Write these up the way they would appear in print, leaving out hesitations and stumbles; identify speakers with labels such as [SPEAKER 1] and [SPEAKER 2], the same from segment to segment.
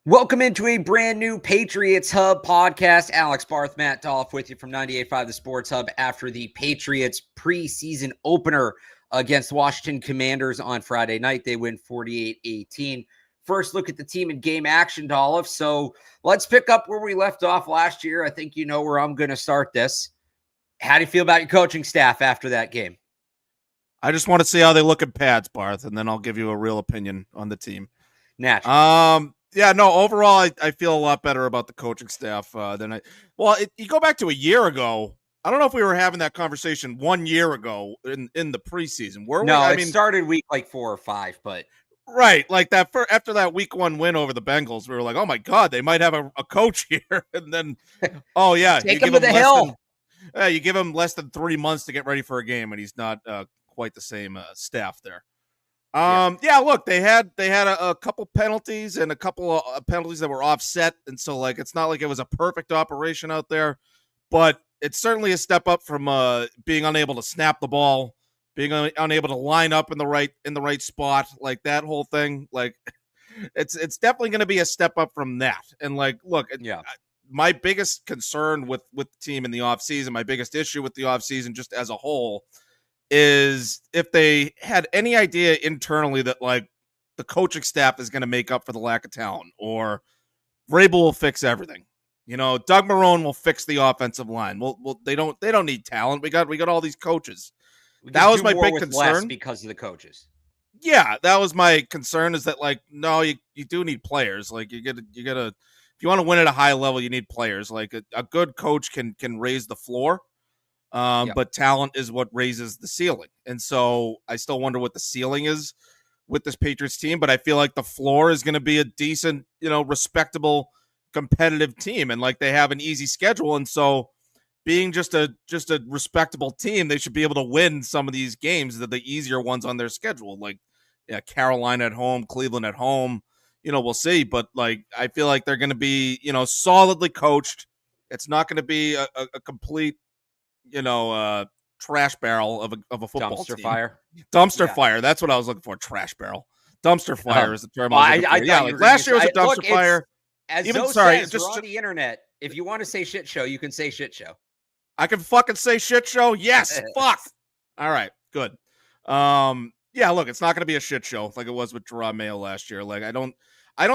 [SPEAKER 1] Welcome into a brand new Patriots Hub podcast. Alex, Barth, Matt Dolloff with you from 98.5 The Sports Hub after the Patriots preseason opener against Washington Commanders on Friday night. They win 48-18. First look at the team in game action, Dolloff. So let's pick up where we left off last year. I think you know where I'm going to start this. How do you feel about your coaching staff after that game?
[SPEAKER 2] I just want to see how they look at pads, Barth, and then I'll give you a real opinion on the team.
[SPEAKER 1] Naturally.
[SPEAKER 2] Overall, I feel a lot better about the coaching staff than I. Well, you go back to a year ago. I don't know if we were having that conversation 1 year ago in the preseason.
[SPEAKER 1] It started week like 4 or 5, but
[SPEAKER 2] right, like that after that week 1 win over the Bengals, we were like, oh my god, they might have a coach here, and then oh yeah,
[SPEAKER 1] take him to the hill.
[SPEAKER 2] You give him less than 3 months to get ready for a game, and he's not quite the same staff there. Look, they had a couple penalties and a couple of penalties that were offset, and so like it's not like it was a perfect operation out there, but it's certainly a step up from being unable to snap the ball, being unable to line up in the right spot, like that whole thing. Like it's definitely going to be a step up from that. And like, look, my biggest concern with the team in the offseason, my biggest issue with the offseason just as a whole, is if they had any idea internally that like the coaching staff is going to make up for the lack of talent, or Vrabel will fix everything. You know, Doug Marrone will fix the offensive line. Well, they don't need talent. We got all these coaches. That was my big concern
[SPEAKER 1] because of the coaches.
[SPEAKER 2] Yeah, that was my concern, is that like, no, you do need players. Like you gotta if you want to win at a high level, you need players. Like a good coach can raise the floor. But talent is what raises the ceiling. And so I still wonder what the ceiling is with this Patriots team, but I feel like the floor is going to be a decent, respectable, competitive team. And like they have an easy schedule. And so being just a respectable team, they should be able to win some of these games, that the easier ones on their schedule, like Carolina at home, Cleveland at home, we'll see. But like, I feel like they're going to be, solidly coached. It's not going to be a complete, trash barrel of a football
[SPEAKER 1] dumpster
[SPEAKER 2] team.
[SPEAKER 1] Fire.
[SPEAKER 2] Dumpster fire. That's what I was looking for. Trash barrel. Dumpster fire is the term I was looking for. Like last year was a dumpster fire.
[SPEAKER 1] As even says, we're on the internet. If you want to say shit show, you can say shit show.
[SPEAKER 2] I can fucking say shit show. Yes. Fuck. All right. Good. Look, it's not going to be a shit show like it was with Maye last year. Like I don't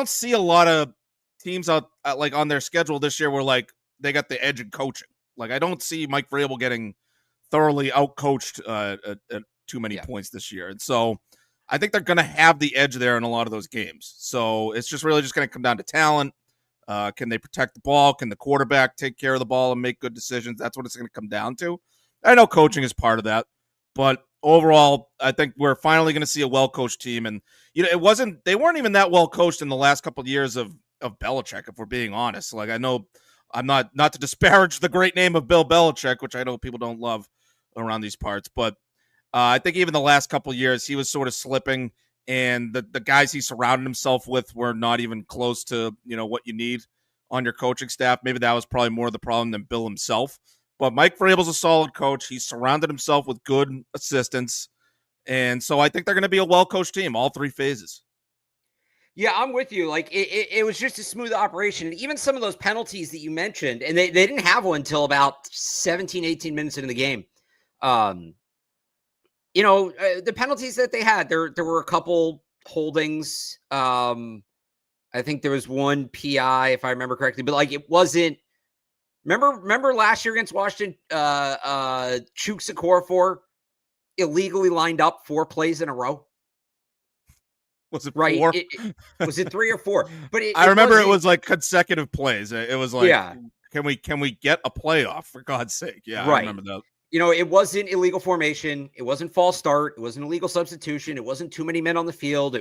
[SPEAKER 2] see a lot of teams out like on their schedule this year where like they got the edge in coaching. Like, I don't see Mike Vrabel getting thoroughly outcoached at too many points this year. And so I think they're going to have the edge there in a lot of those games. So it's just really just going to come down to talent. Can they protect the ball? Can the quarterback take care of the ball and make good decisions? That's what it's going to come down to. I know coaching is part of that. But overall, I think we're finally going to see a well-coached team. And, they weren't even that well-coached in the last couple of years of Belichick, if we're being honest. Like, I know I'm not to disparage the great name of Bill Belichick, which I know people don't love around these parts, but I think even the last couple of years he was sort of slipping, and the guys he surrounded himself with were not even close to what you need on your coaching staff. Maybe that was probably more of the problem than Bill himself. But Mike Vrabel's a solid coach. He surrounded himself with good assistants, and so I think they're going to be a well-coached team, all three phases.
[SPEAKER 1] Yeah, I'm with you. Like it was just a smooth operation. And even some of those penalties that you mentioned, and they didn't have one until about 17, 18 minutes into the game. The penalties that they had, there were a couple holdings. I think there was one PI, if I remember correctly, but like it wasn't. Remember last year against Washington, Chuks Okorafor illegally lined up 4 plays in a row.
[SPEAKER 2] Was it
[SPEAKER 1] right?
[SPEAKER 2] 4?
[SPEAKER 1] Was it 3 or 4? But
[SPEAKER 2] I remember it was like consecutive plays. It was like, can we get a playoff for God's sake? Yeah, right. I remember that.
[SPEAKER 1] It wasn't illegal formation. It wasn't false start. It wasn't illegal substitution. It wasn't too many men on the field.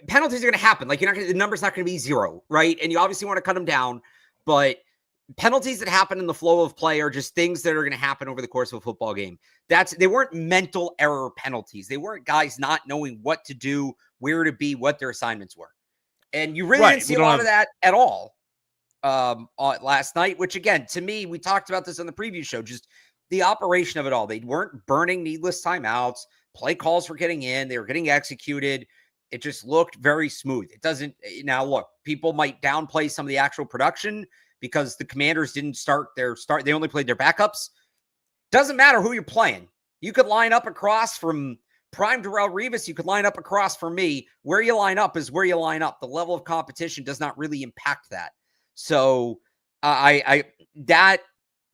[SPEAKER 1] Penalties are going to happen. Like the number's not going to be 0, right? And you obviously want to cut them down, but penalties that happen in the flow of play are just things that are going to happen over the course of a football game. They weren't mental error penalties. They weren't guys not knowing what to do, where to be, what their assignments were. And you really didn't see a lot of that at all last night, which again, to me, we talked about this on the preview show, just the operation of it all. They weren't burning needless timeouts. Play calls were getting in. They were getting executed. It just looked very smooth. It doesn't, now look, people might downplay some of the actual production because the Commanders didn't start, they only played their backups. Doesn't matter who you're playing. You could line up across from prime Darrelle Revis. You could line up across from me. Where you line up is where you line up. The level of competition does not really impact that. So that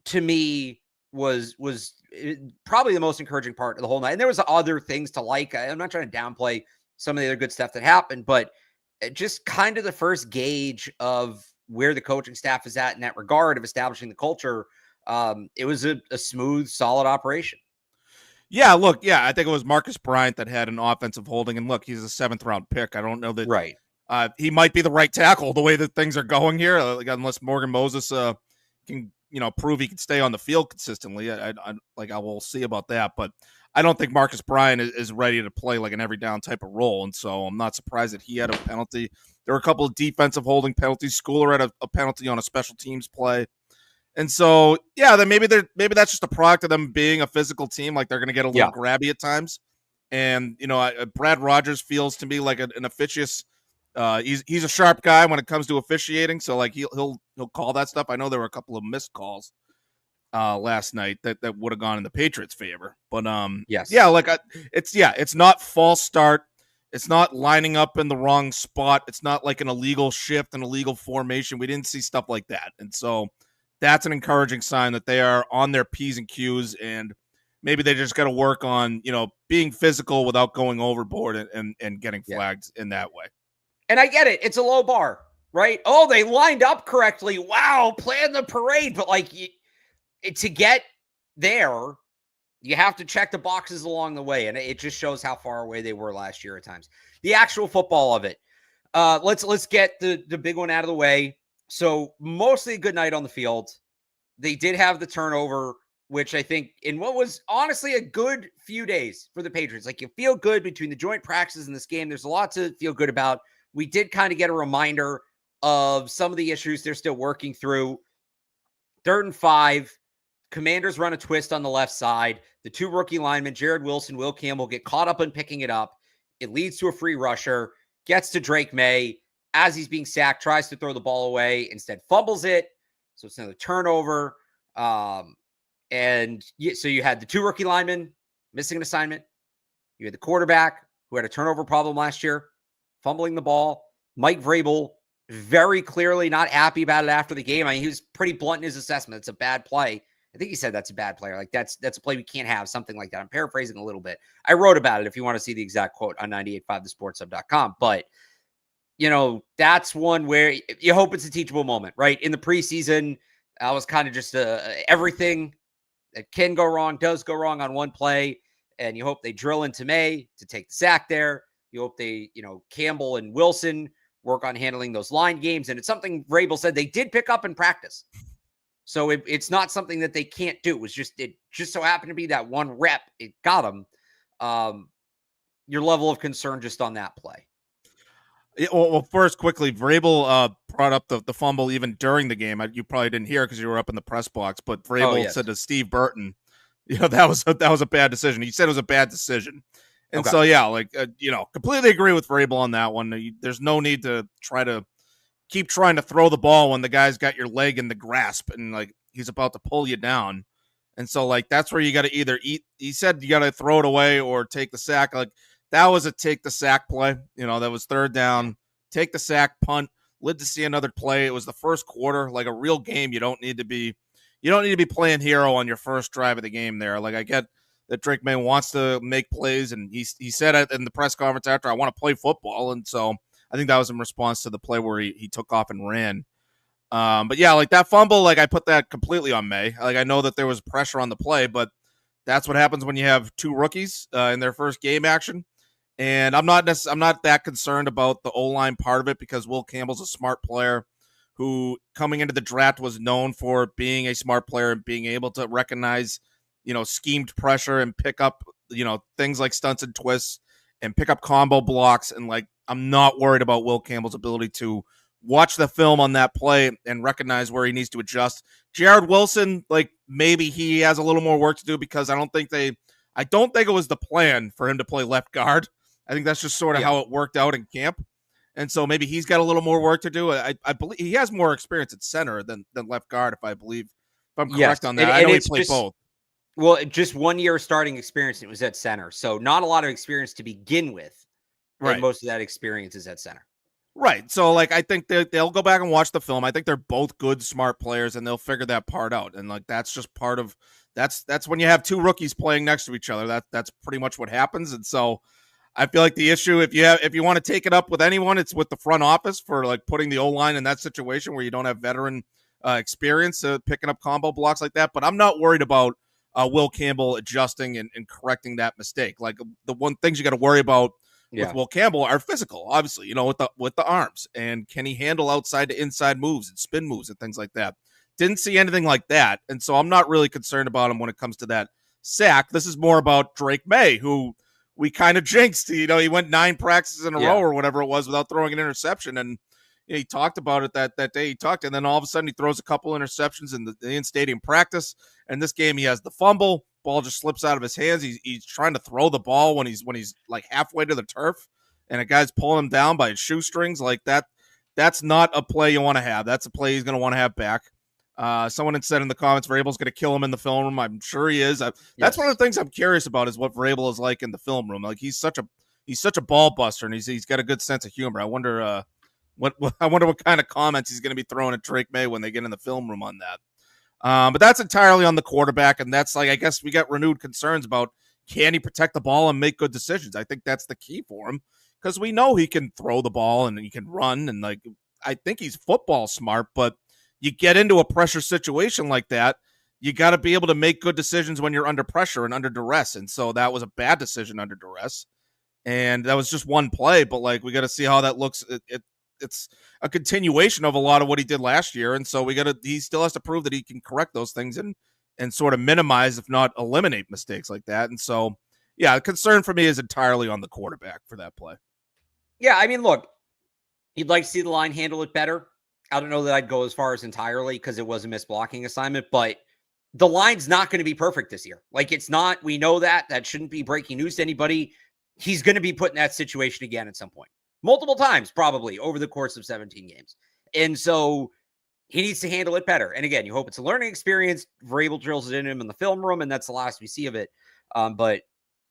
[SPEAKER 1] to me was probably the most encouraging part of the whole night. And there was other things to like. I'm not trying to downplay some of the other good stuff that happened, but just kind of the first gauge of where the coaching staff is at in that regard of establishing the culture. It was a smooth, solid operation.
[SPEAKER 2] Yeah, look, I think it was Marcus Bryant that had an offensive holding, and look, he's a 7th-round pick. I don't know that
[SPEAKER 1] right.
[SPEAKER 2] He might be the right tackle the way that things are going here, unless Morgan Moses can prove he can stay on the field consistently. I will see about that, but I don't think Marcus Bryant is ready to play like an every down type of role, and so I'm not surprised that he had a penalty. There were a couple of defensive holding penalties. Schooler had a penalty on a special teams play. And so, then maybe that's just a product of them being a physical team. Like they're going to get a little grabby at times. And, Brad Rogers feels to me like an officious. He's a sharp guy when it comes to officiating. So like he'll call that stuff. I know there were a couple of missed calls last night that would have gone in the Patriots' favor. But
[SPEAKER 1] yes.
[SPEAKER 2] It's not false start. It's not lining up in the wrong spot. It's not like an illegal shift, an illegal formation. We didn't see stuff like that. And so that's an encouraging sign that they are on their P's and Q's, and maybe they just got to work on, being physical without going overboard and getting flagged in that way.
[SPEAKER 1] And I get it. It's a low bar, right? Oh, they lined up correctly. Wow, plan the parade. But to get there, you have to check the boxes along the way. And it just shows how far away they were last year at times. The actual football of it. Let's get the big one out of the way. So mostly a good night on the field. They did have the turnover, which I think in what was honestly a good few days for the Patriots. Like you feel good between the joint practices and this game. There's a lot to feel good about. We did kind of get a reminder of some of the issues they're still working through. 3rd and 5. Commanders run a twist on the left side. The 2 rookie linemen, Jared Wilson, Will Campbell, get caught up in picking it up. It leads to a free rusher. Gets to Drake Maye. As he's being sacked, tries to throw the ball away, instead fumbles it. So it's another turnover. So you had the 2 rookie linemen missing an assignment. You had the quarterback who had a turnover problem last year, fumbling the ball. Mike Vrabel very clearly not happy about it after the game. I mean, he was pretty blunt in his assessment. It's a bad play. I think he said that's a bad player. Like that's a play we can't have, something like that. I'm paraphrasing a little bit. I wrote about it if you want to see the exact quote on 985thesportshub.com. But that's one where you hope it's a teachable moment, right? In the preseason, I was kind of just everything that can go wrong does go wrong on one play, and you hope they drill into Maye to take the sack there. You hope they, Campbell and Wilson work on handling those line games, and it's something Vrabel said they did pick up in practice. So it's not something that they can't do. It just so happened to be that one rep. It got them. Your level of concern just on that play.
[SPEAKER 2] Well, first, quickly, Vrabel brought up the fumble even during the game. You probably didn't hear because you were up in the press box, but Vrabel said to Steve Burton, that was a bad decision. He said it was a bad decision. And so, completely agree with Vrabel on that one. There's no need to keep trying to throw the ball when the guy's got your leg in the grasp and he's about to pull you down. And so that's where you got to either eat. He said you got to throw it away or take the sack. That was a take the sack play. That was 3rd down. Take the sack, punt. Lived to see another play. It was the first quarter, like a real game. You don't need to be playing hero on your first drive of the game there. I get that Drake Maye wants to make plays, and he said it in the press conference after, I want to play football. And so I think that was in response to the play where he took off and ran. But that fumble, I put that completely on Maye. I know that there was pressure on the play, but that's what happens when you have 2 rookies in their first game action. And I'm not that concerned about the O-line part of it because Will Campbell's a smart player who coming into the draft was known for being a smart player and being able to recognize, schemed pressure and pick up, things like stunts and twists and pick up combo blocks. And I'm not worried about Will Campbell's ability to watch the film on that play and recognize where he needs to adjust. Jared Wilson, maybe he has a little more work to do because I don't think it was the plan for him to play left guard. I think that's just sort of how it worked out in camp. And so maybe he's got a little more work to do. I believe he has more experience at center than left guard, if I'm correct on that. I know he played both.
[SPEAKER 1] Well, just 1 year starting experience, it was at center. So not a lot of experience to begin with. Right. And most of that experience is at center.
[SPEAKER 2] Right. So, like, I think they'll go back and watch the film. I think they're both good, smart players, and they'll figure that part out. And, like, that's just part of that's when you have two rookies playing next to each other. That's pretty much what happens. And so I feel like the issue, if you want to take it up with anyone, it's with the front office for, like, putting the O-line in that situation where you don't have veteran experience picking up combo blocks like that. But I'm not worried about Will Campbell adjusting and correcting that mistake. Like, the one things you got to worry about with Will Campbell are physical, obviously, with the arms, and can he handle outside to inside moves and spin moves and things like that. Didn't see anything like that, and so I'm not really concerned about him when it comes to that sack. This is more about Drake Maye, who we kind of jinxed. He went 9 practices in a row or whatever it was without throwing an interception, and he talked about it that day he talked, and then all of a sudden he throws a couple interceptions in the in-stadium practice, and this game he has the fumble. Ball just slips out of his hands. He's trying to throw the ball when he's like halfway to the turf, and a guy's pulling him down by his shoestrings like that. That's not a play you want to have. That's a play he's going to want to have back. Someone had said in the comments, Vrabel's going to kill him in the film room. I'm sure he is. That's one of the things I'm curious about is what Vrabel is like in the film room. Like he's such a ball buster, and he's got a good sense of humor. I wonder what kind of comments he's going to be throwing at Drake Maye when they get in the film room on that. But that's entirely on the quarterback, and that's like, I guess we got renewed concerns about, can he protect the ball and make good decisions? I think that's the key for him, because we know he can throw the ball and he can run, and like I think he's football smart, but you get into a pressure situation like that, you got to be able to make good decisions when you're under pressure and under duress, and so that was a bad decision under duress, and that was just one play, but like we got to see how that looks. It's a continuation of a lot of what he did last year. And so he still has to prove that he can correct those things and sort of minimize, if not eliminate, mistakes like that. And so, the concern for me is entirely on the quarterback for that play.
[SPEAKER 1] Yeah. I mean, look, you'd like to see the line handle it better. I don't know that I'd go as far as entirely, because it was a missed blocking assignment, but the line's not going to be perfect this year. Like, it's not, we know that shouldn't be breaking news to anybody. He's going to be put in that situation again at some point. Multiple times, probably, over the course of 17 games. And so he needs to handle it better. And again, you hope it's a learning experience. Vrabel drills it in him in the film room, and that's the last we see of it. But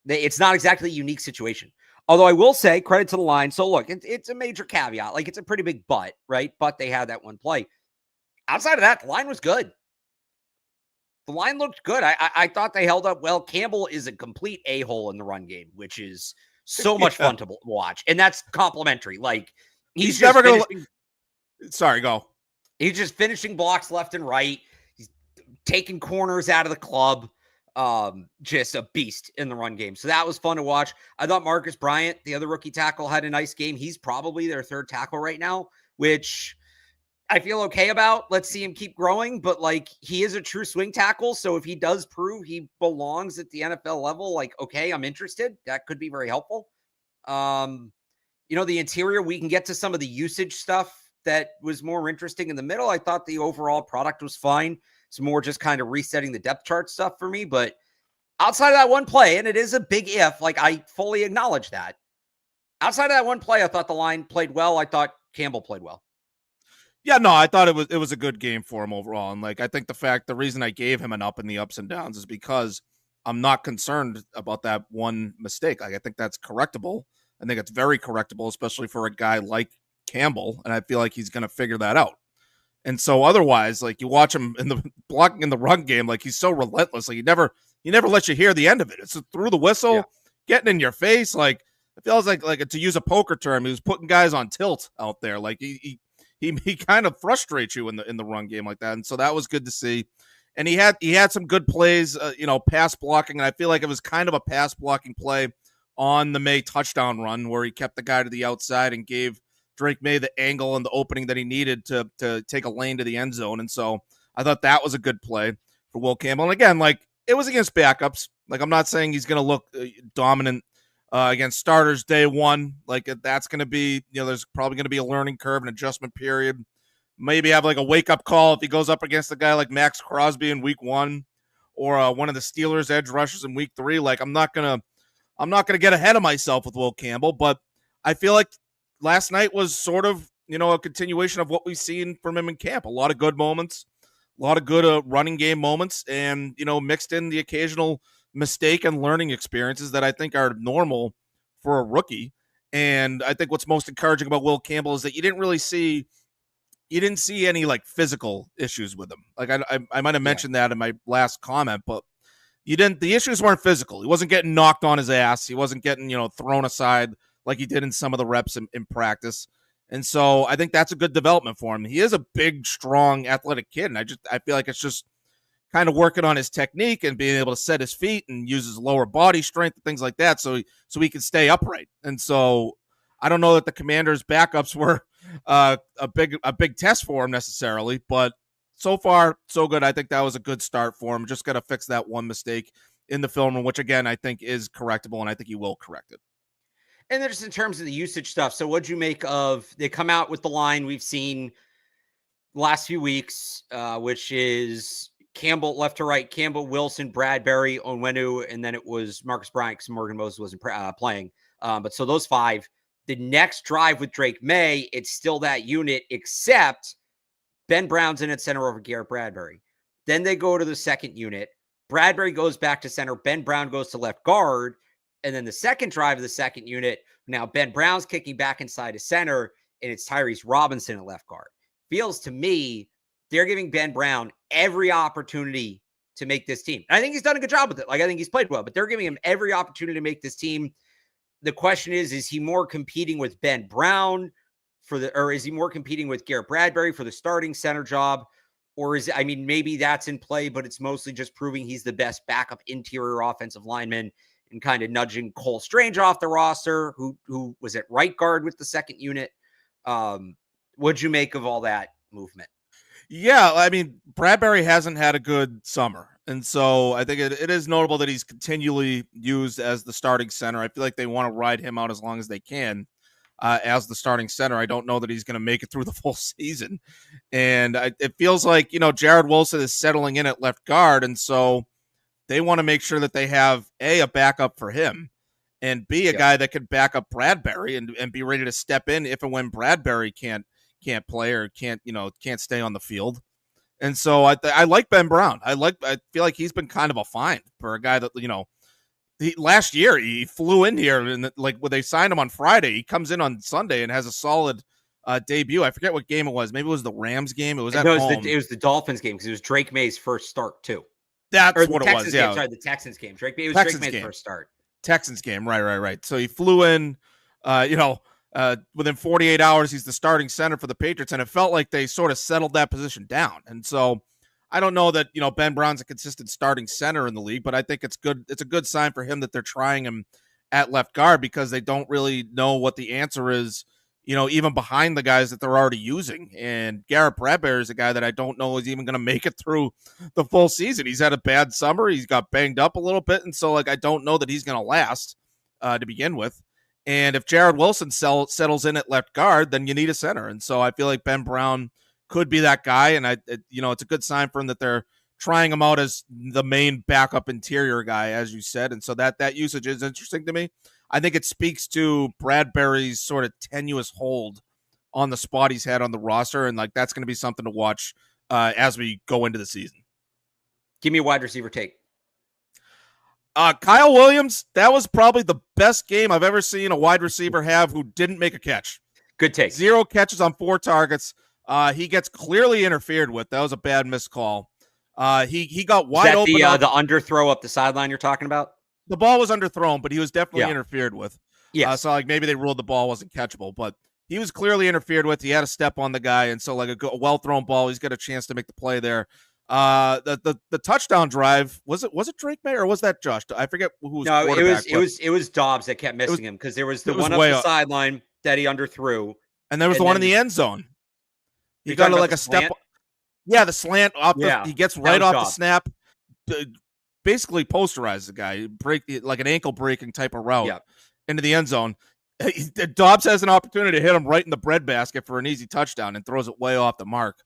[SPEAKER 1] it's not exactly a unique situation. Although I will say, credit to the line. So look, it's a major caveat. Like, it's a pretty big but, right? But they had that one play. Outside of that, the line was good. The line looked good. I thought they held up well. Campbell is a complete a-hole in the run game, which is so much fun to watch. And that's complimentary. Like, he's never going
[SPEAKER 2] to... Sorry, go.
[SPEAKER 1] He's just finishing blocks left and right. He's taking corners out of the club. Just a beast in the run game. So that was fun to watch. I thought Marcus Bryant, the other rookie tackle, had a nice game. He's probably their third tackle right now, which I feel okay about. Let's see him keep growing, but like, he is a true swing tackle. So if he does prove he belongs at the NFL level, like, okay, I'm interested. That could be very helpful. The interior, we can get to some of the usage stuff that was more interesting in the middle. I thought the overall product was fine. It's more just kind of resetting the depth chart stuff for me, but outside of that one play, and it is a big if, like, I fully acknowledge that. Outside of that one play, I thought the line played well. I thought Campbell played well.
[SPEAKER 2] Yeah, no, I thought it was a good game for him overall. And like, I think the reason I gave him an up in the ups and downs is because I'm not concerned about that one mistake. Like, I think that's correctable. I think it's very correctable, especially for a guy like Campbell. And I feel like he's going to figure that out. And so otherwise, like, you watch him in the blocking in the run game, like, he's so relentless. Like, he never lets you hear the end of it. It's through the whistle, getting in your face. Like, it feels like to use a poker term, he was putting guys on tilt out there. Like, he kind of frustrates you in the run game like that. And so that was good to see. And he had some good plays, pass blocking. And I feel like it was kind of a pass blocking play on the Maye touchdown run where he kept the guy to the outside and gave Drake Maye the angle and the opening that he needed to take a lane to the end zone. And so I thought that was a good play for Will Campbell. And again, like, it was against backups. Like, I'm not saying he's going to look dominant against starters day one. Like, that's going to be, there's probably going to be a learning curve and adjustment period. Maybe have like a wake-up call if he goes up against a guy like Max Crosby in week 1 or one of the Steelers edge rushers in week 3. Like, I'm not going I'm not going to get ahead of myself with Will Campbell, but I feel like last night was sort of, a continuation of what we've seen from him in camp. A lot of good moments, a lot of good running game moments, and, mixed in the occasional mistake and learning experiences that I think are normal for a rookie. And I think what's most encouraging about Will Campbell is that you didn't see any like physical issues with him. Like I might have mentioned that in my last comment, but the issues weren't physical. He wasn't getting knocked on his ass. He wasn't getting, thrown aside like he did in some of the reps in practice. And so I think that's a good development for him. He is a big, strong, athletic kid. And I feel like it's just kind of working on his technique and being able to set his feet and use his lower body strength and things like that. So he can stay upright. And so I don't know that the Commanders' backups were a big test for him necessarily, but so far so good. I think that was a good start for him. Just got to fix that one mistake in the film room, which again I think is correctable, and I think he will correct it.
[SPEAKER 1] And then just in terms of the usage stuff, so what'd you make of, they come out with the line we've seen last few weeks, which is Campbell left to right, Campbell, Wilson, Bradbury, Onwenu, and then it was Marcus Bryant because Morgan Moses wasn't playing. But so those five. The next drive with Drake Maye, it's still that unit, except Ben Brown's in at center over Garrett Bradbury. Then they go to the second unit. Bradbury goes back to center. Ben Brown goes to left guard. And then the second drive of the second unit, now Ben Brown's kicking back inside to center, and it's Tyrese Robinson at left guard. Feels to me they're giving Ben Brown every opportunity to make this team. And I think he's done a good job with it. Like, I think he's played well, but they're giving him every opportunity to make this team. The question is he more competing with Ben Brown or is he more competing with Garrett Bradbury for the starting center job? Or maybe that's in play, but it's mostly just proving he's the best backup interior offensive lineman and kind of nudging Cole Strange off the roster, who was at right guard with the second unit. What'd you make of all that movement?
[SPEAKER 2] Yeah, Bradbury hasn't had a good summer. And so I think it is notable that he's continually used as the starting center. I feel like they want to ride him out as long as they can as the starting center. I don't know that he's going to make it through the full season. And it feels like, Jared Wilson is settling in at left guard. And so they want to make sure that they have a backup for him, and B, a guy that could back up Bradbury and be ready to step in if and when Bradbury can't play or can't stay on the field. And so I like Ben Brown. I feel like he's been kind of a find for a guy that, last year he flew in here and when they signed him on Friday, he comes in on Sunday and has a solid debut. I forget what game it was. Maybe it was the Rams game. It was at home.
[SPEAKER 1] It was the Dolphins game because it was Drake Maye's first start too.
[SPEAKER 2] That's what it was. Yeah.
[SPEAKER 1] Sorry, the Texans game. Drake Maye's first start.
[SPEAKER 2] Texans game. Right. So he flew in, within 48 hours, he's the starting center for the Patriots, and it felt like they sort of settled that position down. And so I don't know that, Ben Brown's a consistent starting center in the league, but I think it's good. It's a good sign for him that they're trying him at left guard because they don't really know what the answer is, even behind the guys that they're already using. And Garrett Bradbury is a guy that I don't know is even going to make it through the full season. He's had a bad summer. He's got banged up a little bit. And so I don't know that he's going to last to begin with. And if Jared Wilson settles in at left guard, then you need a center. And so I feel like Ben Brown could be that guy. And it's a good sign for him that they're trying him out as the main backup interior guy, as you said. And so that usage is interesting to me. I think it speaks to Bradbury's sort of tenuous hold on the spot he's had on the roster. And that's going to be something to watch as we go into the season.
[SPEAKER 1] Give me a wide receiver take.
[SPEAKER 2] Kyle Williams, that was probably the best game I've ever seen a wide receiver have who didn't make a catch.
[SPEAKER 1] Good take.
[SPEAKER 2] 0 catches on 4 targets. He gets clearly interfered with. That was a bad missed call. He got wide open.
[SPEAKER 1] The underthrow up the sideline you're talking about?
[SPEAKER 2] The ball was underthrown, but he was definitely interfered with.
[SPEAKER 1] Yeah.
[SPEAKER 2] So maybe they ruled the ball wasn't catchable, but he was clearly interfered with. He had a step on the guy, and so a well thrown ball, he's got a chance to make the play there. The touchdown drive, was it Drake Maye or was that Josh? I forget who was.
[SPEAKER 1] No, it was Dobbs that kept missing him because there was the one up the sideline that he underthrew,
[SPEAKER 2] and there was the one in the end zone. He got a step. Yeah, the slant off. He gets right off the snap. Basically posterized the guy, break like an ankle breaking type of route into the end zone. Dobbs has an opportunity to hit him right in the breadbasket for an easy touchdown and throws it way off the mark.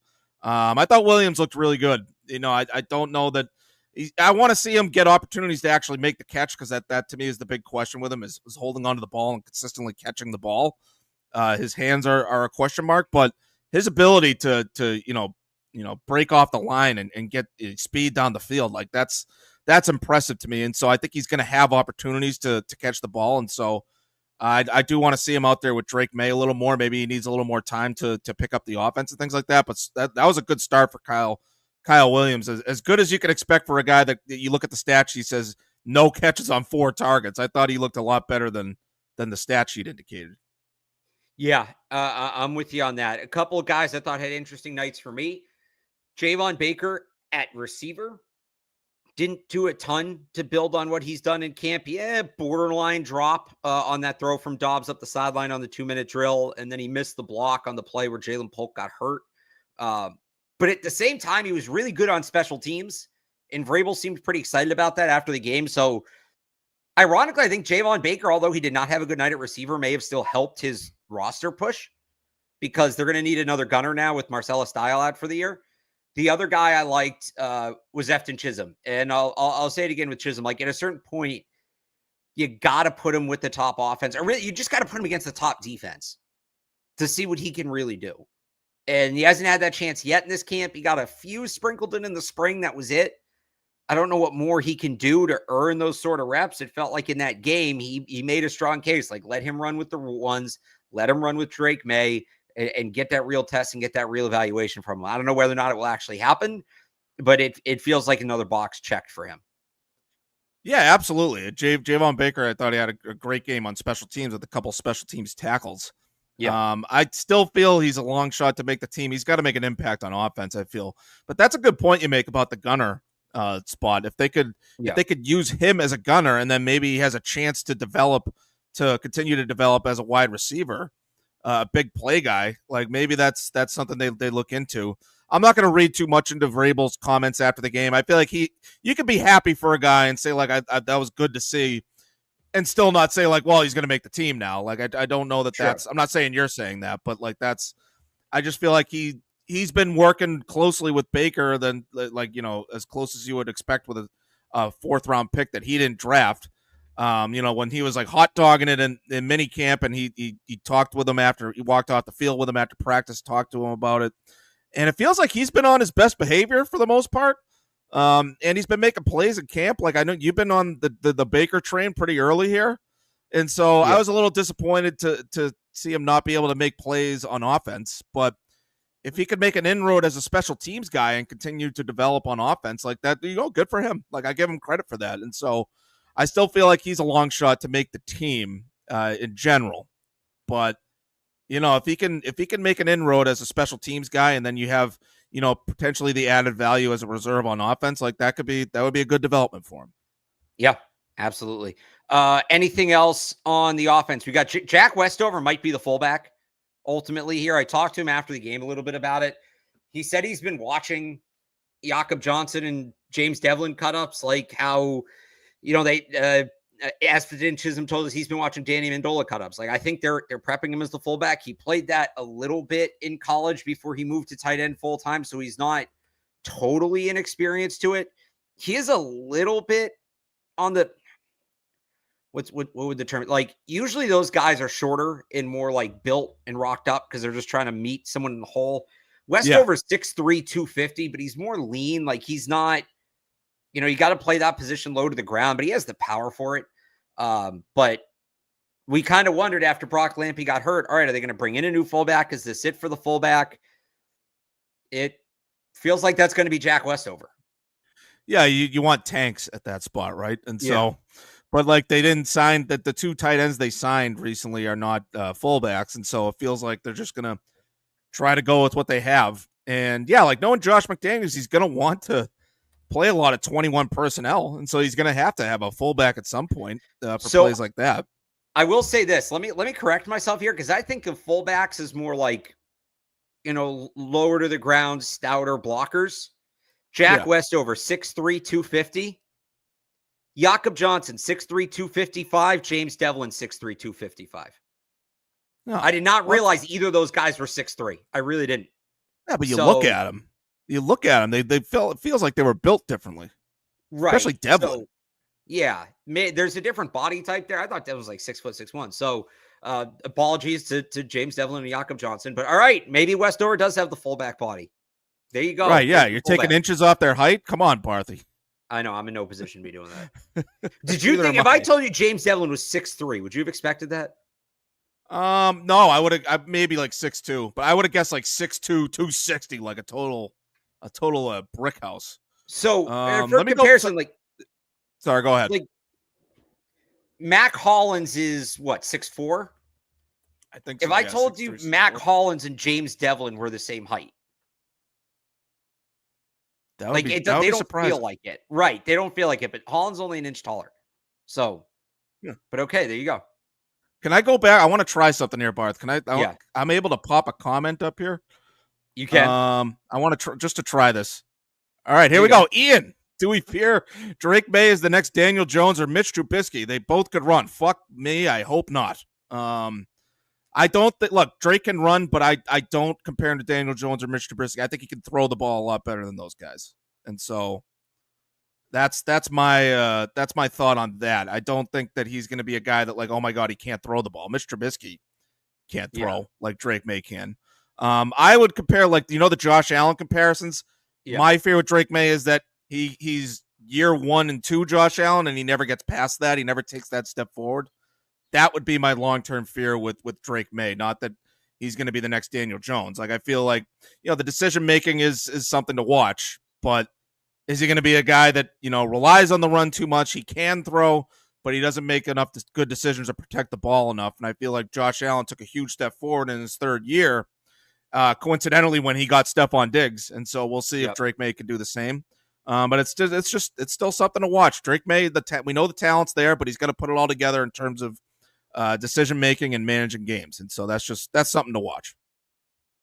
[SPEAKER 2] I thought Williams looked really good. I don't know that I want to see him get opportunities to actually make the catch, because that to me is the big question with him is holding onto the ball and consistently catching the ball. His hands are a question mark, but his ability to break off the line and get speed down the field, like that's impressive to me. And so I think he's going to have opportunities to catch the ball. And so I do want to see him out there with Drake Maye a little more. Maybe he needs a little more time to pick up the offense and things like that. But that was a good start for Kyle Williams. As good as you could expect for a guy that you look at the stat sheet, says no catches on 4 targets. I thought he looked a lot better than the stat sheet indicated.
[SPEAKER 1] Yeah, I'm with you on that. A couple of guys I thought had interesting nights for me. Javon Baker at receiver didn't do a ton to build on what he's done in camp. Yeah, borderline drop on that throw from Dobbs up the sideline on the 2-minute drill, and then he missed the block on the play where Jalen Polk got hurt. But at the same time, he was really good on special teams, and Vrabel seemed pretty excited about that after the game. So, ironically, I think Javon Baker, although he did not have a good night at receiver, may have still helped his roster push, because they're going to need another gunner now with Marcellus Dial out for the year. The other guy I liked was Efton Chisholm. And I'll say it again with Chisholm. Like, at a certain point, you got to put him with the top offense. Or really, you just got to put him against the top defense to see what he can really do. And he hasn't had that chance yet in this camp. He got a few sprinkled in the spring. That was it. I don't know what more he can do to earn those sort of reps. It felt like in that game, he made a strong case. Like, let him run with the ones, let him run with Drake Maye, and get that real test and get that real evaluation from him. I don't know whether or not it will actually happen, but it feels like another box checked for him.
[SPEAKER 2] Yeah, absolutely. Javon Baker, I thought he had a great game on special teams with a couple special teams tackles. Yeah. I still feel he's a long shot to make the team. He's got to make an impact on offense, I feel. But that's a good point you make about the gunner spot. If they could use him as a gunner, and then maybe he has a chance to continue to develop as a wide receiver, big play guy, like maybe that's something they look into. I'm not going to read too much into Vrabel's comments after the game. I feel like you can be happy for a guy and say, like, I that was good to see, and still not say, like, well, he's going to make the team now. Like, I don't know that that's, I'm not saying you're saying that, but like, I just feel like he's been working closely with Baker, than, like, as close as you would expect with a 4th round pick that he didn't draft. When he was like hot dogging it in mini camp, and he talked with him after he walked off the field with him after practice, talked to him about it. And it feels like he's been on his best behavior for the most part. And he's been making plays in camp. Like, I know you've been on the Baker train pretty early here. And so I was a little disappointed to see him not be able to make plays on offense. But if he could make an inroad as a special teams guy and continue to develop on offense like that, good for him. Like, I give him credit for that. And so I still feel like he's a long shot to make the team in general. But, if he can make an inroad as a special teams guy, and then you have, potentially the added value as a reserve on offense, like that would be a good development for him.
[SPEAKER 1] Yeah, absolutely. Anything else on the offense? We got Jack Westover might be the fullback ultimately here. I talked to him after the game a little bit about it. He said he's been watching Jakob Johnson and James Devlin cut-ups, like how, they Aspen Chisholm told us he's been watching Danny Amendola cut-ups. Like, I think they're prepping him as the fullback. He played that a little bit in college before he moved to tight end full-time, so he's not totally inexperienced to it. He is a little bit on the what would the term, like, usually those guys are shorter and more like built and rocked up because they're just trying to meet someone in the hole. Westover's 6'3", 250, but he's more lean. Like, he's not, you got to play that position low to the ground, but he has the power for it. But we kind of wondered after Brock Lampy got hurt, all right, are they going to bring in a new fullback? Is this it for the fullback? It feels like that's going to be Jack Westover.
[SPEAKER 2] Yeah, you want tanks at that spot, right? And so, but like, they didn't sign that. The 2 tight ends they signed recently are not fullbacks. And so it feels like they're just going to try to go with what they have. And yeah, like, knowing Josh McDaniels, he's going to want to play a lot of 21 personnel, and so he's going to have a fullback at some point for plays like that.
[SPEAKER 1] I will say this. Let me correct myself here, because I think of fullbacks as more like, lower to the ground, stouter blockers. Jack Westover, 6'3", 250. Jakob Johnson, 6'3", 255. James Devlin, 6'3", 255. No, I did not realize either of those guys were 6'3". I really didn't.
[SPEAKER 2] Yeah, but look at them. You look at them, it feels like they were built differently. especially
[SPEAKER 1] Right.
[SPEAKER 2] Devlin.
[SPEAKER 1] So, yeah, there's a different body type there. I thought that was like 6'6'1". So apologies to James Devlin and Jakob Johnson. But all right, maybe Westover does have the fullback body. There you go.
[SPEAKER 2] Right, yeah.
[SPEAKER 1] There's the
[SPEAKER 2] You're taking
[SPEAKER 1] fullback.
[SPEAKER 2] inches off their height. Come on, Barthy.
[SPEAKER 1] I know I'm in no position to be doing that. Did you
[SPEAKER 2] Neither
[SPEAKER 1] think
[SPEAKER 2] am
[SPEAKER 1] if I told you James Devlin was 6'3", would you have expected that?
[SPEAKER 2] No, I would have maybe like 6'2", but I would have guessed like 6'2", 260, like a total brick house.
[SPEAKER 1] So for
[SPEAKER 2] Let me go.
[SPEAKER 1] comparison,
[SPEAKER 2] Sorry, go ahead.
[SPEAKER 1] like Mac Hollins is what, 6'4"?
[SPEAKER 2] I think
[SPEAKER 1] If
[SPEAKER 2] so,
[SPEAKER 1] I
[SPEAKER 2] yeah,
[SPEAKER 1] told
[SPEAKER 2] 6'3",
[SPEAKER 1] you
[SPEAKER 2] 6'4".
[SPEAKER 1] Mac Hollins and James Devlin were the same height,
[SPEAKER 2] That would
[SPEAKER 1] like
[SPEAKER 2] be
[SPEAKER 1] they don't
[SPEAKER 2] surprising.
[SPEAKER 1] feel like it, right? They don't feel like it, but Hollins only an inch taller. So,
[SPEAKER 2] Yeah.
[SPEAKER 1] But okay, there you go.
[SPEAKER 2] Can I go back? I want to try something here, Barth. Can I?
[SPEAKER 1] Yeah.
[SPEAKER 2] I'm able to pop a comment up here.
[SPEAKER 1] You can.
[SPEAKER 2] I want to just to try this. All right, here
[SPEAKER 1] There
[SPEAKER 2] we
[SPEAKER 1] you go.
[SPEAKER 2] Ian, do we fear Drake Maye is the next Daniel Jones or Mitch Trubisky? They both could run. Fuck me, I hope not. I don't think. Look, Drake can run, but I don't compare him to Daniel Jones or Mitch Trubisky. I think he can throw the ball a lot better than those guys, and so that's my thought on that. I don't think that he's going to be a guy that, like, oh my god, he can't throw the ball. Mitch Trubisky can't throw like Drake Maye can. I would compare, like, the Josh Allen comparisons.
[SPEAKER 1] Yeah.
[SPEAKER 2] My fear with Drake Maye is that he's year 1 and 2 Josh Allen, and he never gets past that. He never takes that step forward. That would be my long-term fear with Drake Maye. Not that he's going to be the next Daniel Jones. Like, I feel like, the decision-making is something to watch, but is he going to be a guy that, relies on the run too much? He can throw, but he doesn't make enough good decisions to protect the ball enough. And I feel like Josh Allen took a huge step forward in his third year, coincidentally, when he got Stephon Diggs. And so we'll see if Drake Maye can do the same. But it's still something to watch. Drake Maye, we know the talent's there, but he's got to put it all together in terms of decision making and managing games. And so that's something to watch.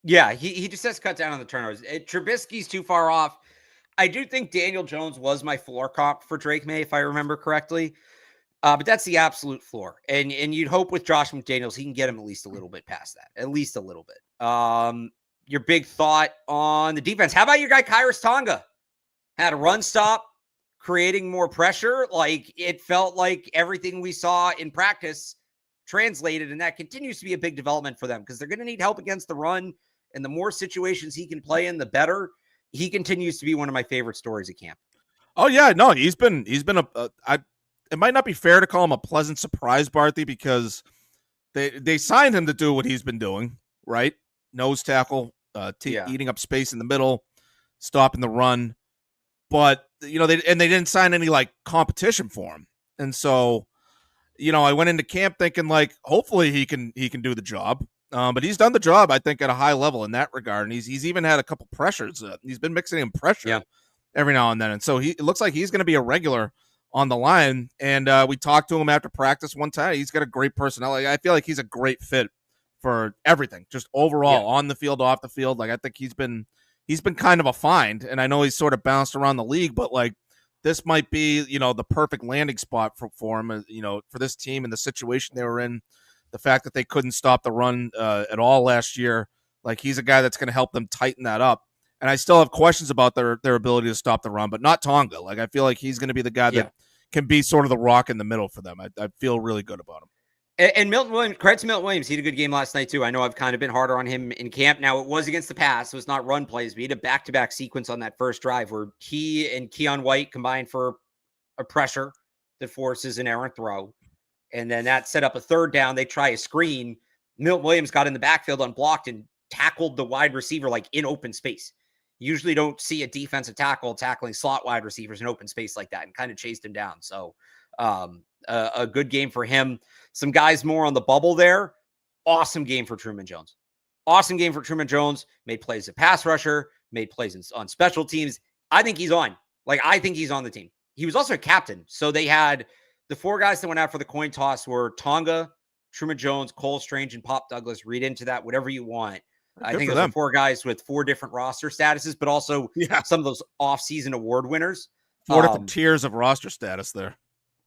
[SPEAKER 1] Yeah, he just has to cut down on the turnovers. Trubisky's too far off. I do think Daniel Jones was my floor comp for Drake Maye, if I remember correctly. But that's the absolute floor. And you'd hope with Josh McDaniels, he can get him at least a little bit past that. At least a little bit. Your big thought on the defense. How about your guy, Kairos Tonga? Had a run stop, creating more pressure. Like, it felt like everything we saw in practice translated, and that continues to be a big development for them because they're going to need help against the run. And the more situations he can play in, the better. He continues to be one of my favorite stories at camp.
[SPEAKER 2] Oh yeah, no, he's been it might not be fair to call him a pleasant surprise, Barthy, because they signed him to do what he's been doing, right? Nose tackle, eating up space in the middle, stopping the run. But they didn't sign any like competition for him. And so, I went into camp thinking, like, hopefully he can do the job. But he's done the job, I think, at a high level in that regard. And he's even had a couple pressures. He's been mixing in pressure every now and then. And so it looks like he's going to be a regular on the line. And we talked to him after practice one time. He's got a great personality. I feel like he's a great fit for everything, just overall, on the field, off the field. Like, I think he's been kind of a find. And I know he's sort of bounced around the league, but like, this might be, the perfect landing spot for him, for this team and the situation they were in. The fact that they couldn't stop the run at all last year, like, he's a guy that's going to help them tighten that up. And I still have questions about their ability to stop the run, but not Tonga. Like, I feel like he's going to be the guy that can be sort of the rock in the middle for them. I feel really good about him.
[SPEAKER 1] And Milton Williams, credit to Milton Williams. He had a good game last night, too. I know I've kind of been harder on him in camp. Now, it was against the pass, so it's not run plays, but he had a back-to-back sequence on that first drive where he and Keon White combined for a pressure that forces an errant throw. And then that set up a third down. They try a screen. Milton Williams got in the backfield unblocked and tackled the wide receiver, like, in open space. You usually don't see a defensive tackle tackling slot wide receivers in open space like that, and kind of chased him down. So a good game for him. Some guys more on the bubble there. Awesome game for Truman Jones. Awesome game for Truman Jones. Made plays as a pass rusher, made plays on special teams. I think he's on. Like, I think he's on the team. He was also a captain. So they had the four guys that went out for the coin toss were Tonga, Truman Jones, Cole Strange, and Pop Douglas. Read into that whatever you want. I think those are four guys with four different roster statuses, but also some of those off-season award winners.
[SPEAKER 2] Four different tiers of roster status there.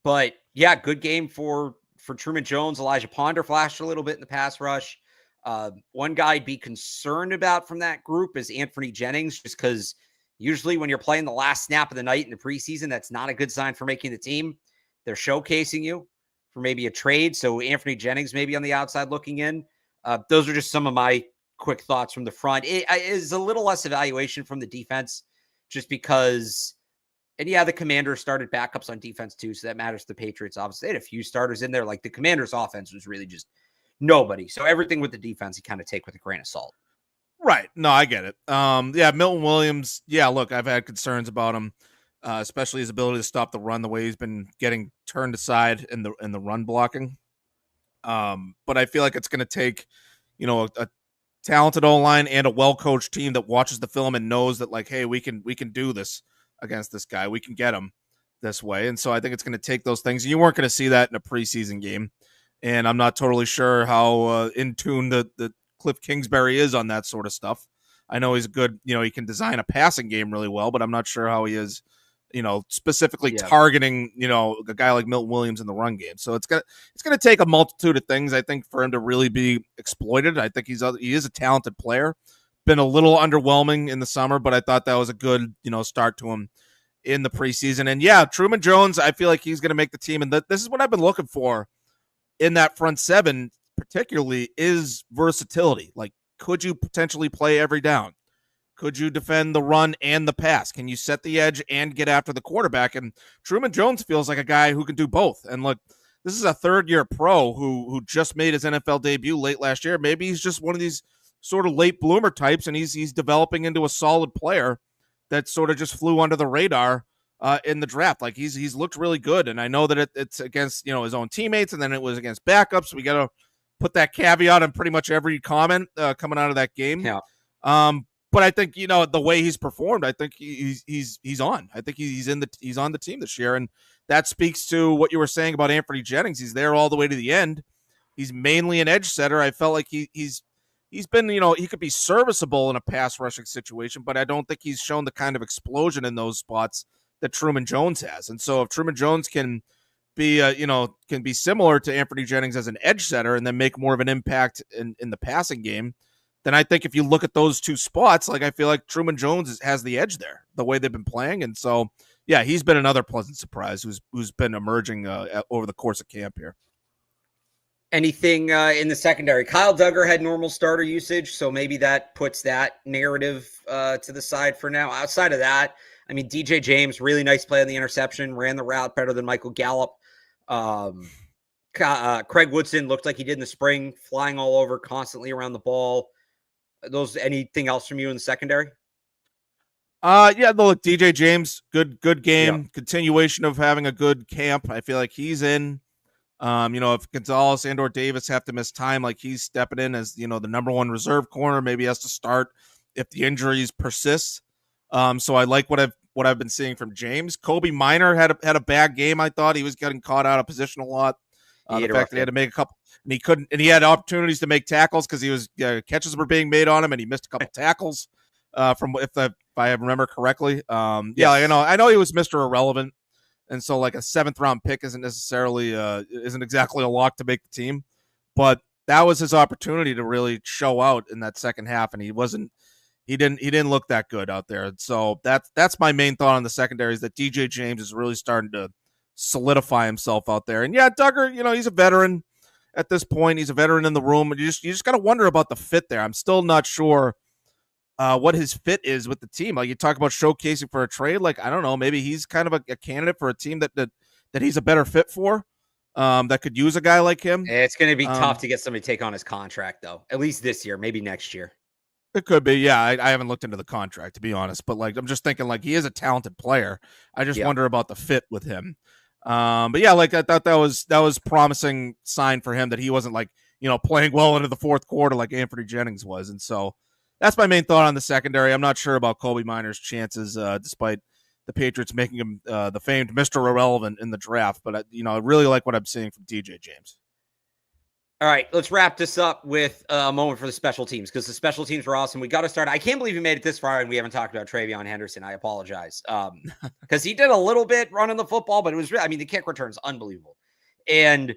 [SPEAKER 1] But yeah, good game for Truman Jones. Elijah Ponder flashed a little bit in the pass rush. One guy I'd be concerned about from that group is Anthony Jennings, just because Usually when you're playing the last snap of the night in the preseason, that's not a good sign for making the team. They're showcasing you for maybe a trade. So Anthony Jennings maybe on the outside looking in. Those are just some of my quick thoughts from the front. It is a little less evaluation from the defense just because, and yeah, the Commanders started backups on defense too, so that matters to the Patriots. Obviously, they had a few starters in there. Like the Commanders' offense was really just nobody. So everything with the defense you kind of take with a grain of salt.
[SPEAKER 2] Right. No, I get it. Yeah, Milton Williams. Yeah, look, I've had concerns about him, especially his ability to stop the run the way he's been getting turned aside in the run blocking. But I feel like it's going to take, a talented O-line and a well-coached team that watches the film and knows that, like, hey, we can do this against this guy. We can get him this way. And so I think it's going to take those things. You weren't going to see that in a preseason game. And I'm not totally sure how in tune the Cliff Kingsbury is on that sort of stuff. I know he's good, he can design a passing game really well, but I'm not sure how he is, specifically targeting, a guy like Milton Williams in the run game. So it's going to take a multitude of things, I think, for him to really be exploited. I think he is a talented player. Been a little underwhelming in the summer, but I thought that was a good, start to him in the preseason. And yeah, Truman Jones, I feel like he's going to make the team. And this is what I've been looking for in that front seven, particularly, is versatility. Like, could you potentially play every down? Could you defend the run and the pass? Can you set the edge and get after the quarterback? And Truman Jones feels like a guy who can do both. And look, this is a third-year pro who just made his NFL debut late last year. Maybe he's just one of these sort of late bloomer types, and he's developing into a solid player that sort of just flew under the radar in the draft. Like he's looked really good. And I know that it's against, his own teammates, and then it was against backups. We got to put that caveat on pretty much every comment coming out of that game.
[SPEAKER 1] Yeah.
[SPEAKER 2] But I think, the way he's performed, I think he's on. I think he's on the team this year. And that speaks to what you were saying about Anthony Jennings. He's there all the way to the end. He's mainly an edge setter. I felt like he's been, he could be serviceable in a pass rushing situation, but I don't think he's shown the kind of explosion in those spots that Truman Jones has. And so if Truman Jones can be, can be similar to Anthony Jennings as an edge setter and then make more of an impact in the passing game, then I think if you look at those two spots, like I feel like Truman Jones has the edge there, the way they've been playing. And so, yeah, he's been another pleasant surprise who's been emerging over the course of camp here.
[SPEAKER 1] Anything in the secondary? Kyle Duggar had normal starter usage, so maybe that puts that narrative to the side for now. Outside of that, I mean, DJ James, really nice play on the interception, ran the route better than Michael Gallup. Craig Woodson looked like he did in the spring, flying all over constantly around the ball. Anything else from you in the secondary?
[SPEAKER 2] Yeah, look, DJ James, good game. Yeah. Continuation of having a good camp. I feel like he's in. If Gonzalez and or Davis have to miss time, like he's stepping in as, the number one reserve corner, maybe has to start if the injuries persist. So I like what I've been seeing from James. Kobe Minor had a bad game. I thought he was getting caught out of position a lot. The fact that he had to make a couple, and he couldn't, and he had opportunities to make tackles because he was catches were being made on him, and he missed a couple tackles. If I remember correctly, yes. I know he was Mr. Irrelevant, and so like a 7th round pick isn't necessarily isn't exactly a lock to make the team, but that was his opportunity to really show out in that second half, and he didn't look that good out there. And so that's my main thought on the secondary is that DJ James is really starting to solidify himself out there. And yeah, Duggar, he's a veteran at this point. He's a veteran in the room. And you just got to wonder about the fit there. I'm still not sure what his fit is with the team. Like you talk about showcasing for a trade. Like, I don't know, maybe he's kind of a candidate for a team that he's a better fit for, that could use a guy like him.
[SPEAKER 1] It's going to be tough to get somebody to take on his contract though, at least this year, maybe next year.
[SPEAKER 2] It could be. Yeah. I haven't looked into the contract to be honest, but like, I'm just thinking like he is a talented player. I just wonder about the fit with him. But yeah, like I thought that was promising sign for him that he wasn't like, playing well into the fourth quarter like Anthony Jennings was. And so that's my main thought on the secondary. I'm not sure about Kobe Minor's chances, despite the Patriots making him the famed Mr. Irrelevant in the draft. But I really like what I'm seeing from DJ James.
[SPEAKER 1] All right, let's wrap this up with a moment for the special teams because the special teams were awesome. We got to start. I can't believe we made it this far and we haven't talked about Travion Henderson. I apologize because he did a little bit running the football, but it was the kick return's unbelievable. And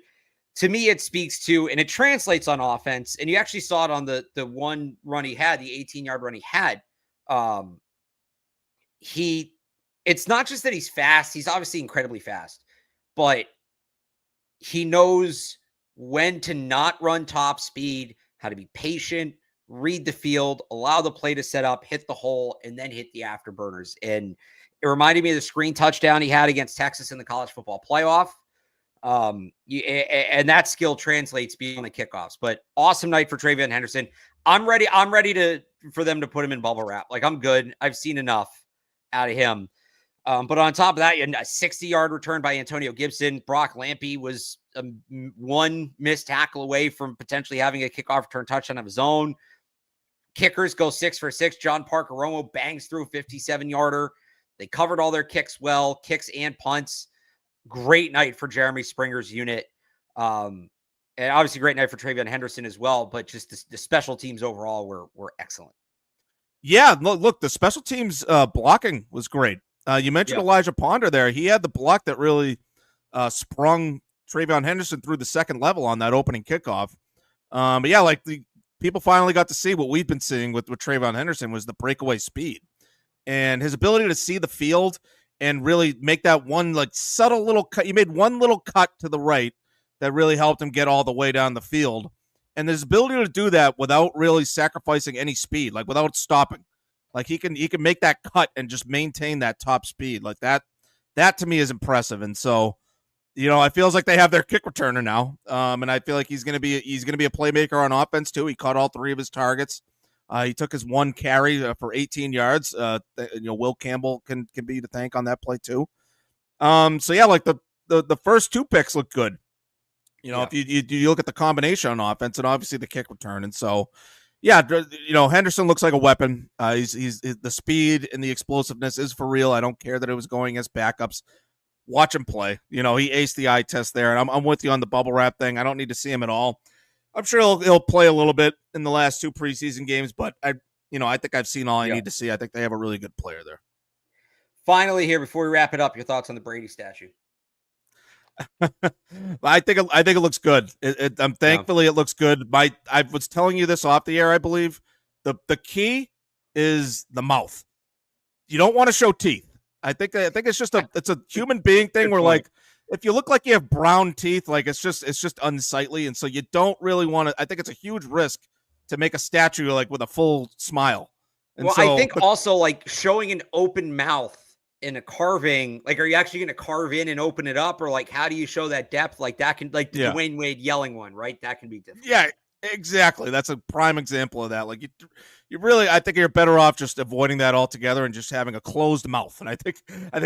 [SPEAKER 1] to me, it speaks to, and it translates on offense. And you actually saw it on the one run he had, the 18-yard run he had. it's not just that he's fast. He's obviously incredibly fast, but he knows when to not run top speed, how to be patient, read the field, allow the play to set up, hit the hole, and then hit the afterburners. And it reminded me of the screen touchdown he had against Texas in the college football playoff. And that skill translates beyond the kickoffs. But awesome night for TreVeyon Henderson. I'm ready for them to put him in bubble wrap. Like, I'm good. I've seen enough out of him. But on top of that, a 60-yard return by Antonio Gibson. Brock Lampy was one missed tackle away from potentially having a kickoff return touchdown of his own. Kickers go 6 for 6. John Parker Romo bangs through a 57-yarder. They covered all their kicks well, kicks and punts. Great night for Jeremy Springer's unit. And obviously great night for TreVeyon Henderson as well, but just the special teams overall were excellent.
[SPEAKER 2] Yeah, look, the special teams blocking was great. You mentioned Elijah Ponder there. He had the block that really sprung TreVeyon Henderson through the second level on that opening kickoff. But yeah, like the people finally got to see what we've been seeing with TreVeyon Henderson was the breakaway speed and his ability to see the field and really make that one like subtle little cut. He made one little cut to the right that really helped him get all the way down the field. And his ability to do that without really sacrificing any speed, like without stopping. Like he can make that cut and just maintain that top speed. Like that to me is impressive. And so, it feels like they have their kick returner now. And I feel like he's gonna be a playmaker on offense too. He caught all 3 of his targets. He took his 1 carry for 18 yards. Will Campbell can be to thank on that play too. So yeah, like the first 2 picks look good. If you look at the combination on offense and obviously the kick return. And so, yeah, Henderson looks like a weapon. He's the speed and the explosiveness is for real. I don't care that it was going as backups. Watch him play. He aced the eye test there, and I'm with you on the bubble wrap thing. I don't need to see him at all. I'm sure he'll play a little bit in the last 2 preseason games, but I think I've seen all I need to see. I think they have a really good player there.
[SPEAKER 1] Finally, here before we wrap it up, your thoughts on the Brady statue?
[SPEAKER 2] I think it looks good. Thankfully it looks good. I was telling you this off the air. I believe the key is the mouth. You don't want to show teeth. I think it's just it's a human being thing where like if you look like you have brown teeth, like it's just unsightly, and so you don't really want to. I think it's a huge risk to make a statue like with a full smile. And
[SPEAKER 1] I think also like showing an open mouth in a carving, like, are you actually going to carve in and open it up, or like how do you show that depth? Like that can like the Dwayne Wade yelling one, right? That can be different.
[SPEAKER 2] Yeah, exactly. That's a prime example of that. Like you really, I think you're better off just avoiding that altogether and just having a closed mouth. And I think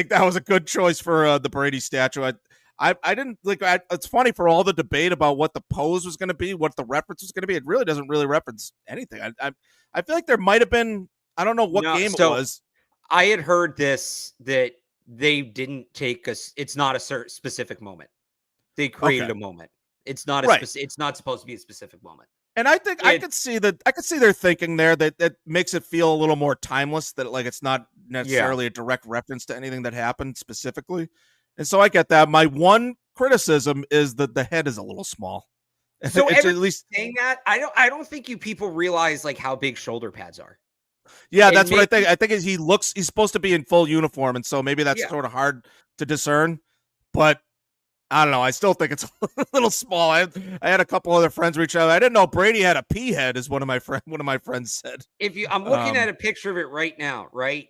[SPEAKER 2] that was a good choice for the Brady statue. I didn't like. It's funny for all the debate about what the pose was going to be, what the reference was going to be. It really doesn't really reference anything. I feel like there might have been. I don't know what game it was.
[SPEAKER 1] I had heard that they didn't take it's not a specific moment. They created a moment. It's not it's not supposed to be a specific moment.
[SPEAKER 2] And I think I could see their thinking there that makes it feel a little more timeless, that like it's not necessarily a direct reference to anything that happened specifically. And so I get that. My one criticism is that the head is a little small.
[SPEAKER 1] So it's at least saying that, I don't think you people realize like how big shoulder pads are.
[SPEAKER 2] Yeah, that's what I think. I think he's supposed to be in full uniform, and so maybe that's sort of hard to discern. But I don't know. I still think it's a little small. I had a couple other friends reach out. I didn't know Brady had a pea head, as one of my friends said.
[SPEAKER 1] I'm looking at a picture of it right now, right?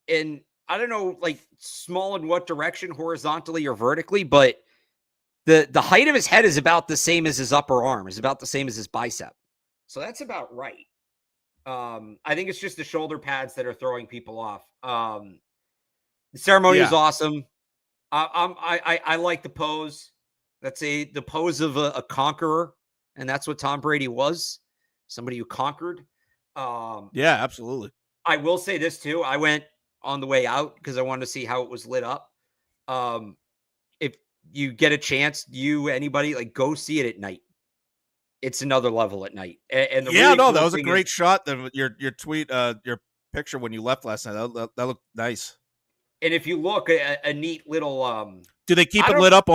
[SPEAKER 1] And I don't know, like small in what direction, horizontally or vertically, but the height of his head is about the same as his upper arm, is about the same as his bicep. So that's about right. I think it's just the shoulder pads that are throwing people off. The ceremony is awesome. I like the pose. That's the pose of a conqueror, and that's what Tom Brady was, somebody who conquered.
[SPEAKER 2] Yeah, absolutely.
[SPEAKER 1] I will say this too. I went on the way out because I wanted to see how it was lit up. If you get a chance, anybody, like, go see it at night. It's another level at night. And
[SPEAKER 2] that was a great shot. Your tweet, your picture when you left last night, that looked nice.
[SPEAKER 1] And if you look, a neat little
[SPEAKER 2] do they keep it lit up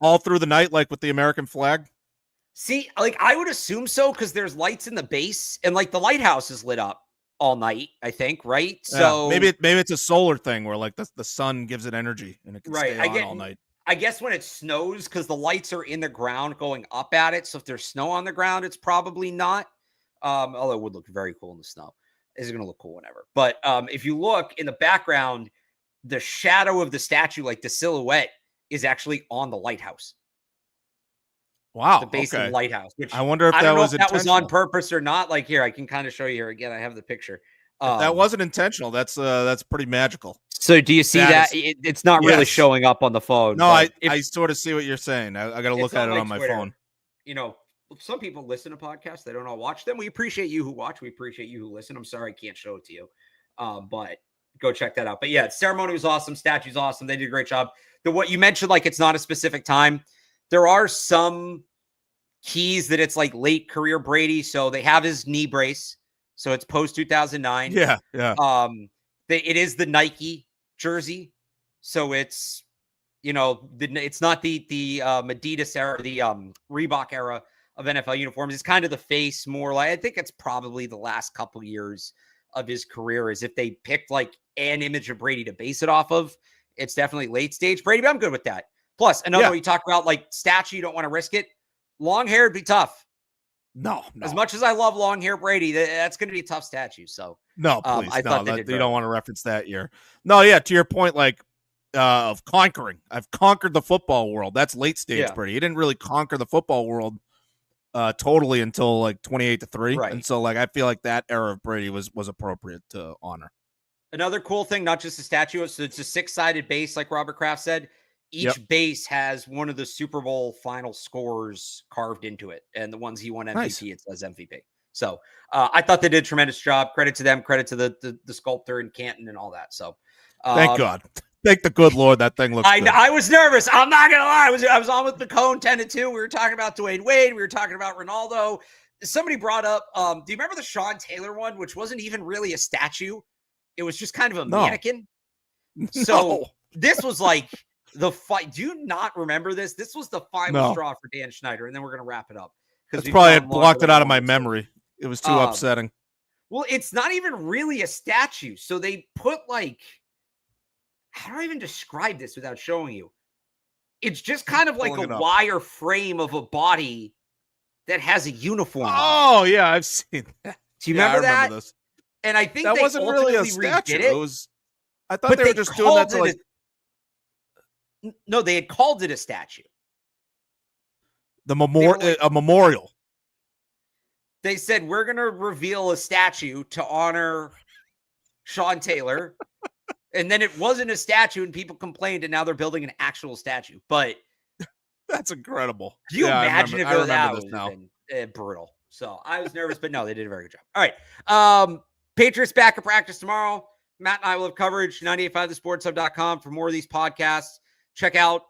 [SPEAKER 2] all through the night, like with the American flag?
[SPEAKER 1] See, like I would assume so, because there's lights in the base, and like the lighthouse is lit up. all night, I think, right?
[SPEAKER 2] Yeah,
[SPEAKER 1] So
[SPEAKER 2] maybe it's a solar thing where like the sun gives it energy and it can
[SPEAKER 1] right.
[SPEAKER 2] stay on all night.
[SPEAKER 1] I guess when it snows, because the lights are in the ground going up at it. So if there's snow on the ground, it's probably not. Although it would look very cool in the snow. It's going to look cool whenever. But if you look in the background, the shadow of the statue, like the silhouette, is actually on the lighthouse.
[SPEAKER 2] Wow.
[SPEAKER 1] The base of the lighthouse. Which
[SPEAKER 2] I wonder if
[SPEAKER 1] I
[SPEAKER 2] that
[SPEAKER 1] don't know
[SPEAKER 2] was
[SPEAKER 1] if that was on
[SPEAKER 2] intentional.
[SPEAKER 1] purpose or not. Like here, I can kind of show you here again. I have the picture.
[SPEAKER 2] If that wasn't intentional, that's pretty magical.
[SPEAKER 1] So do you see that? It's not really
[SPEAKER 2] Yes.
[SPEAKER 1] showing up on the phone.
[SPEAKER 2] No, I sort of see what you're saying. I got to look at it on my phone.
[SPEAKER 1] You know, some people listen to podcasts. They don't all watch them. We appreciate you who watch. We appreciate you who listen. I'm sorry I can't show it to you. But go check that out. But yeah, ceremony was awesome. Statue's awesome. They did a great job. What you mentioned, like it's not a specific time. There are some keys that it's like late career Brady. So they have his knee brace. So it's post 2009.
[SPEAKER 2] Yeah.
[SPEAKER 1] It is the Nike jersey. So it's, it's not the Adidas era, the Reebok era of NFL uniforms. It's kind of the face more like, I think it's probably the last couple years of his career is if they picked like an image of Brady to base it off of, it's definitely late stage Brady, but I'm good with that. Plus another one you talk about like statue, you don't want to risk it. Long hair would be tough.
[SPEAKER 2] No.
[SPEAKER 1] As much as I love long hair Brady, that's going to be a tough statue. So
[SPEAKER 2] no, please,
[SPEAKER 1] I thought
[SPEAKER 2] you don't want to reference that year. No, yeah, to your point, like of conquering. I've conquered the football world. That's late stage Brady. He didn't really conquer the football world totally until like 28-3. Right. And so like I feel like that era of Brady was appropriate to honor.
[SPEAKER 1] Another cool thing, not just a statue, so it's a 6-sided base, like Robert Kraft said. Each base has one of the Super Bowl final scores carved into it. And the ones he won MVP, it says MVP. So I thought they did a tremendous job. Credit to them, credit to the sculptor in Canton and all that. So
[SPEAKER 2] thank God. Thank the good Lord that thing looks good.
[SPEAKER 1] I was nervous. I'm not going to lie. I was on with McCone 10-2. We were talking about Dwayne Wade. We were talking about Ronaldo. Somebody brought up, do you remember the Sean Taylor one, which wasn't even really a statue? It was just kind of a mannequin. So this was like the fight. Do you not remember this? This was the final straw for Dan Schneider. And then we're going to wrap it up.
[SPEAKER 2] That's probably had blocked it out of my memory. It was too upsetting.
[SPEAKER 1] Well, it's not even really a statue. So they put like, how do I even describe this without showing you? It's just kind of like a wire frame of a body that has a uniform.
[SPEAKER 2] Oh, yeah, I've seen that.
[SPEAKER 1] Do you remember that? This. And I think
[SPEAKER 2] that wasn't really a statue. It was. I thought they were just doing that to like.
[SPEAKER 1] No, they had called it a statue.
[SPEAKER 2] A memorial.
[SPEAKER 1] They said we're going to reveal a statue to honor Sean Taylor. And then it wasn't a statue and people complained and now they're building an actual statue. But
[SPEAKER 2] that's incredible.
[SPEAKER 1] Do you imagine if that was been brutal? So I was nervous, but no, they did a very good job. All right. Patriots back at practice tomorrow. Matt and I will have coverage, 985thesportshub.com for more of these podcasts. Check out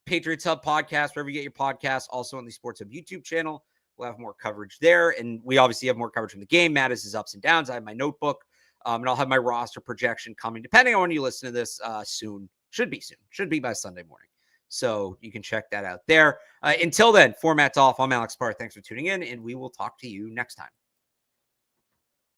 [SPEAKER 1] Patriots Hub podcast, wherever you get your podcasts. Also on the Sports Hub YouTube channel. We'll have more coverage there. And we obviously have more coverage from the game. Matt has his ups and downs. I have my notebook. And I'll have my roster projection coming, depending on when you listen to this soon. Should be soon. Should be by Sunday morning. So you can check that out there. Until then, for Matt Dolloff, I'm Alex Barth. Thanks for tuning in, and we will talk to you next time.